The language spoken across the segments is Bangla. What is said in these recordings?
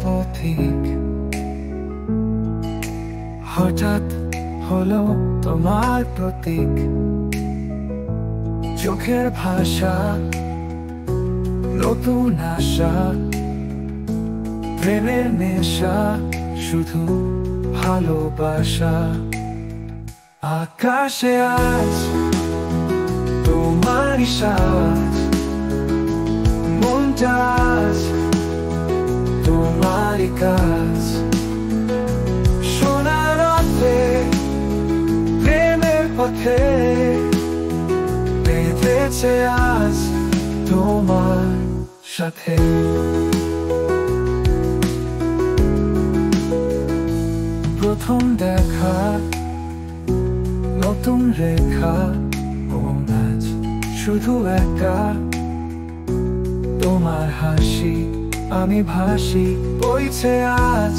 পথিক। হঠাৎ হলো তোমার প্রতীক, চোখের ভাষা, নতুন আশা, প্রেমের নেশা, শুধু ভালোবাসা। আকাশে আজ তোমারই সাজ, মনটা আজ তোমারই কাজ। সোনার রথে, প্রেমের পথে বেঁধেছে আজ তোমার সাথে। প্রথম দেখা, নতুন রেখা, মন আজ শুধু একা। তোমার হাসি আমি ভাসি, বইছে আজ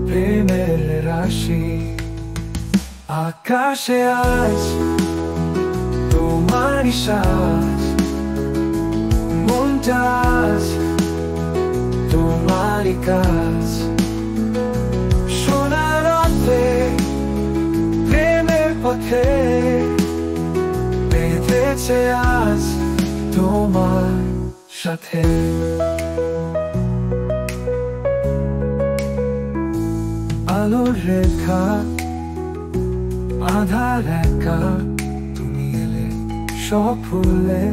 প্রেমের রাশি। আকাশে আজ তোমারই সাজ, মনটা আজ তোমারই কাজ। সোনার রথে, প্রেমের পথে বেঁধেছে আজ তোমার সাথে। আলোর রেখা, আধার একা, তুমি এলে সব ভুলে।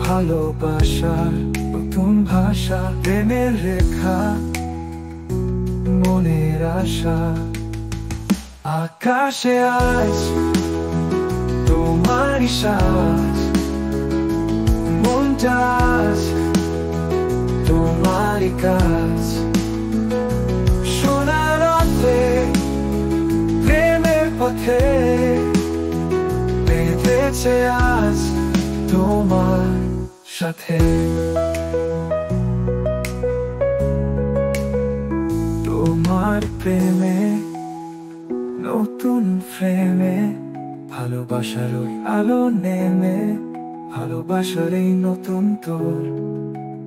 ভালোবাসার নতুন ভাষা, প্রেমের রেখা, মনের আশা। আকাশে আজ তোমারই সাজ, মনটা আজ তোমারই কাজ। সোনার রথে, প্রেমের পথে বেঁধেছে আজ তোমার সাথে। তোমার প্রেমে, নতুন ফ্রেমে, ভালোবাসার ওই আলো নেমে। ভালোবাসার এই নতুন তোর,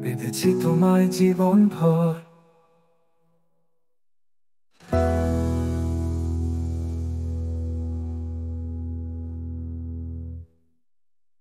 বেঁধেছি তোমায় জীবন ভর।